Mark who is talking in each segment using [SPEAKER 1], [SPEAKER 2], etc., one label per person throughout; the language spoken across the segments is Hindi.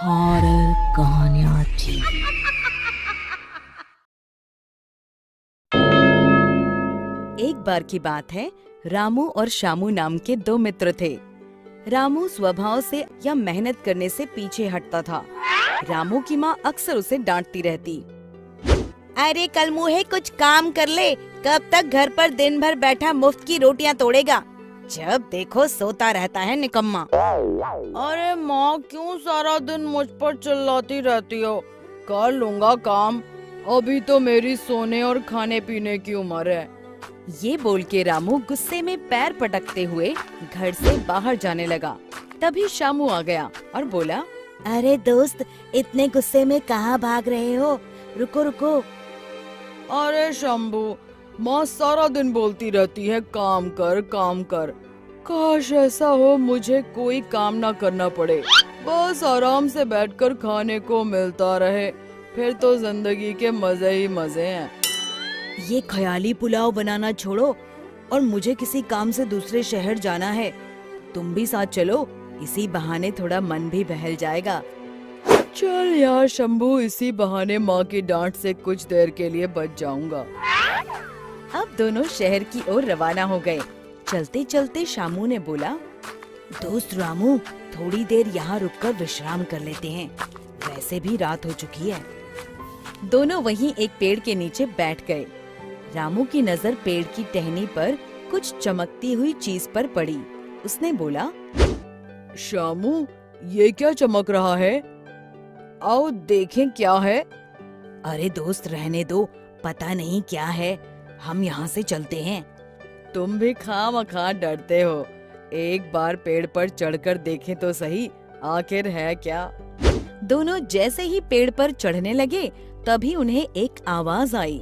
[SPEAKER 1] हॉरर कहानियाँ थी। एक बार की बात है, रामू और शामू नाम के दो मित्र थे। रामू स्वभाव से या मेहनत करने से पीछे हटता था। रामू की माँ अक्सर उसे डांटती रहती। अरे कल मुहे कुछ काम कर ले, कब तक घर पर दिन भर बैठा मुफ्त की रोटियां तोड़ेगा, जब देखो सोता रहता है निकम्मा। अरे माँ क्यों सारा दिन मुझ पर चिल्लाती रहती हो, कर लूंगा काम, अभी तो मेरी सोने और खाने पीने की उम्र है। ये बोल के रामू गुस्से में पैर पटकते हुए घर से बाहर जाने लगा। तभी शामू आ गया और बोला, अरे दोस्त, इतने गुस्से में कहाँ भाग रहे हो, रुको रुको। अरे शंभू, माँ सारा दिन बोलती रहती है काम कर काम कर, काश ऐसा हो मुझे कोई काम ना करना पड़े, बस आराम से बैठकर खाने को मिलता रहे, फिर तो जिंदगी के मजे ही मजे हैं। ये ख्याली पुलाव बनाना छोड़ो और मुझे किसी काम से दूसरे शहर जाना है, तुम भी साथ चलो, इसी बहाने थोड़ा मन भी बहल जाएगा। चल यार शंभू, इसी बहाने माँ की डांट से कुछ देर के लिए बच जाऊंगा। अब दोनों शहर की ओर रवाना हो गए। चलते चलते शामू ने बोला, दोस्त रामू, थोड़ी देर यहाँ रुककर विश्राम कर लेते हैं, वैसे भी रात हो चुकी है। दोनों वहीं एक पेड़ के नीचे बैठ गए। रामू की नजर पेड़ की टहनी पर कुछ चमकती हुई चीज पर पड़ी। उसने बोला, शामू, ये क्या चमक रहा है, आओ देखें क्या है। अरे दोस्त रहने दो, पता नहीं क्या है, हम यहाँ से चलते हैं। तुम भी खामखा डरते हो, एक बार पेड़ पर चढ़कर देखें तो सही, आखिर है क्या। दोनों जैसे ही पेड़ पर चढ़ने लगे, तभी उन्हें एक आवाज आई,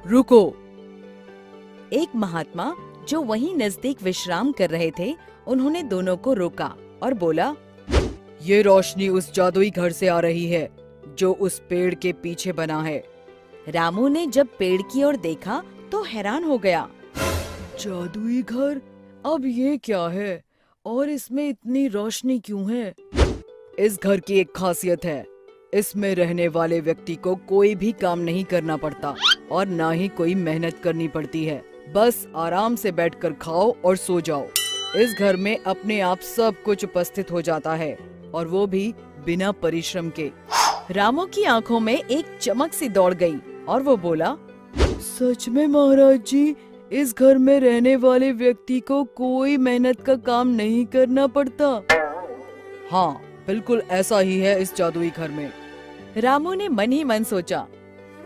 [SPEAKER 1] रुको। एक महात्मा जो वहीं नजदीक विश्राम कर रहे थे, उन्होंने दोनों को रोका और बोला, ये रोशनी उस जादुई घर से आ रही है जो उस पेड़ के पीछे बना है। रामू ने जब पेड़ की ओर देखा तो हैरान हो गया। जादुई घर, अब ये क्या है और इसमें इतनी रोशनी क्यों है? इस घर की एक खासियत है, इसमें रहने वाले व्यक्ति को कोई भी काम नहीं करना पड़ता और ना ही कोई मेहनत करनी पड़ती है, बस आराम से बैठकर खाओ और सो जाओ। इस घर में अपने आप सब कुछ उपस्थित हो जाता है और वो भी बिना परिश्रम के। रामू की आंखों में एक चमक सी दौड़ गई और वो बोला, सच में महाराज जी, इस घर में रहने वाले व्यक्ति को कोई मेहनत का काम नहीं करना पड़ता। हाँ, बिल्कुल ऐसा ही है इस जादुई घर में। रामू ने मन ही मन सोचा,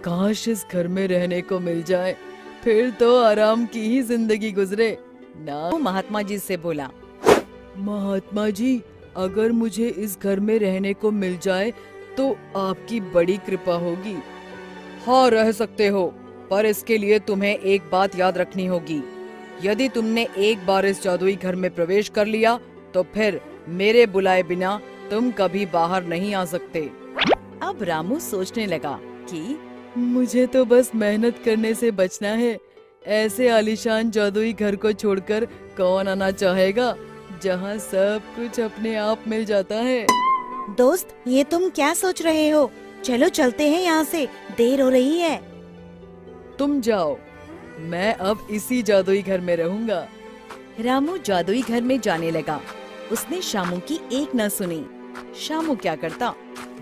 [SPEAKER 1] काश इस घर में रहने को मिल जाए, फिर तो आराम की ही जिंदगी गुजरे ना। वो महात्मा जी से बोला, महात्मा जी, अगर मुझे इस घर में रहने को मिल जाए तो आपकी बड़ी कृपा होगी। हाँ, रह सकते हो, पर इसके लिए तुम्हें एक बात याद रखनी होगी, यदि तुमने एक बार इस जादुई घर में प्रवेश कर लिया तो फिर मेरे बुलाए बिना तुम कभी बाहर नहीं आ सकते। अब रामू सोचने लगा कि मुझे तो बस मेहनत करने से बचना है, ऐसे आलीशान जादुई घर को छोड़कर कौन आना चाहेगा जहाँ सब कुछ अपने आप मिल जाता है। दोस्त, ये तुम क्या सोच रहे हो, चलो चलते हैं यहाँ से, देर हो रही है। तुम जाओ, मैं अब इसी जादुई घर में रहूंगा। रामू जादुई घर में जाने लगा। उसने शामू की एक न सुनी। शामू क्या करता,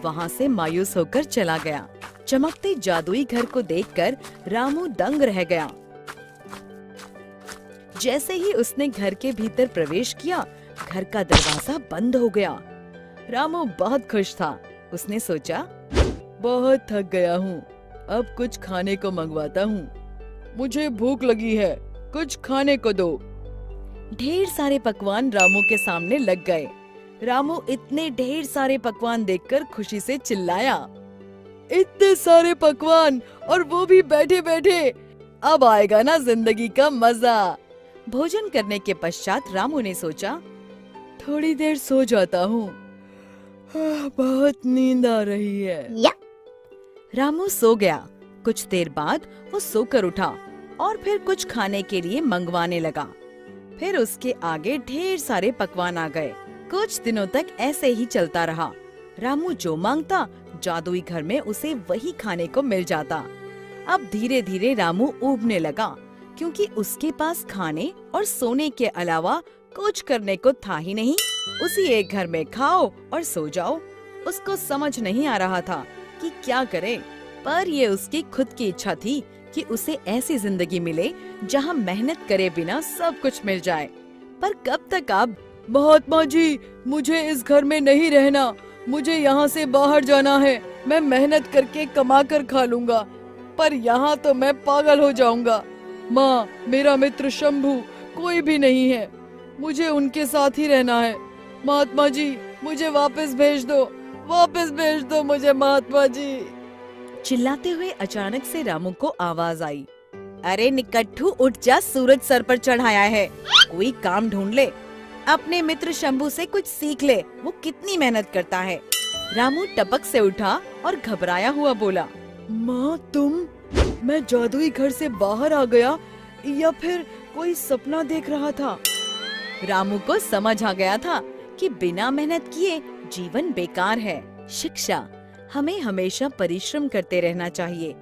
[SPEAKER 1] वहाँ से मायूस होकर चला गया। चमकते जादुई घर को देखकर रामू दंग रह गया। जैसे ही उसने घर के भीतर प्रवेश किया, घर का दरवाजा बंद हो गया। रामू बहुत खुश था। उसने सोचा, बहुत थक गया हूँ, अब कुछ खाने को मंगवाता हूँ, मुझे भूख लगी है, कुछ खाने को दो। ढेर सारे पकवान रामू के सामने लग गए। रामू इतने ढेर सारे पकवान देखकर खुशी से चिल्लाया, इतने सारे पकवान और वो भी बैठे बैठे, अब आएगा ना जिंदगी का मजा। भोजन करने के पश्चात रामू ने सोचा, थोड़ी देर सो जाता हूँ, बहुत नींद आ रही है। रामू सो गया। कुछ देर बाद वो सोकर उठा और फिर कुछ खाने के लिए मंगवाने लगा। फिर उसके आगे ढेर सारे पकवान आ गए। कुछ दिनों तक ऐसे ही चलता रहा। रामू जो मांगता जादुई घर में उसे वही खाने को मिल जाता। अब धीरे धीरे रामू ऊबने लगा, क्योंकि उसके पास खाने और सोने के अलावा कुछ करने को था ही नहीं। उसी एक घर में खाओ और सो जाओ। उसको समझ नहीं आ रहा था कि क्या करे, पर ये उसकी खुद की इच्छा थी कि उसे ऐसी जिंदगी मिले जहाँ मेहनत करे बिना सब कुछ मिल जाए। पर कब तक अब? महात्मा जी, मुझे इस घर में नहीं रहना, मुझे यहाँ से बाहर जाना है। मैं मेहनत करके कमा कर खा लूंगा, पर यहाँ तो मैं पागल हो जाऊंगा। माँ, मेरा मित्र शंभू कोई भी नहीं है, मुझे उनके साथ ही रहना है। महात्मा जी, मुझे वापस भेज दो मुझे महात्मा जी। चिल्लाते हुए अचानक से रामू को आवाज आई, अरे निकट्ठू, उठ जा, सूरज सर पर चढ़ाया है, कोई काम ढूंढ ले। अपने मित्र शंभू से कुछ सीख ले, वो कितनी मेहनत करता है। रामू टपक से उठा और घबराया हुआ बोला, माँ तुम? मैं जादुई घर से बाहर आ गया या फिर कोई सपना देख रहा था? रामू को समझ आ गया था कि बिना मेहनत किए जीवन बेकार है। शिक्षा: हमें हमेशा परिश्रम करते रहना चाहिए,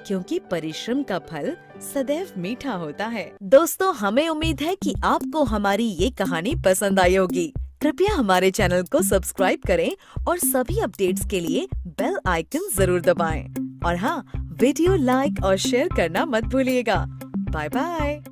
[SPEAKER 1] क्योंकि परिश्रम का फल सदैव मीठा होता है। दोस्तों, हमें उम्मीद है कि आपको हमारी ये कहानी पसंद आई होगी। कृपया हमारे चैनल को सब्सक्राइब करें और सभी अपडेट्स के लिए बेल आइकन जरूर दबाएं। और हाँ, वीडियो लाइक और शेयर करना मत भूलिएगा। Bye bye.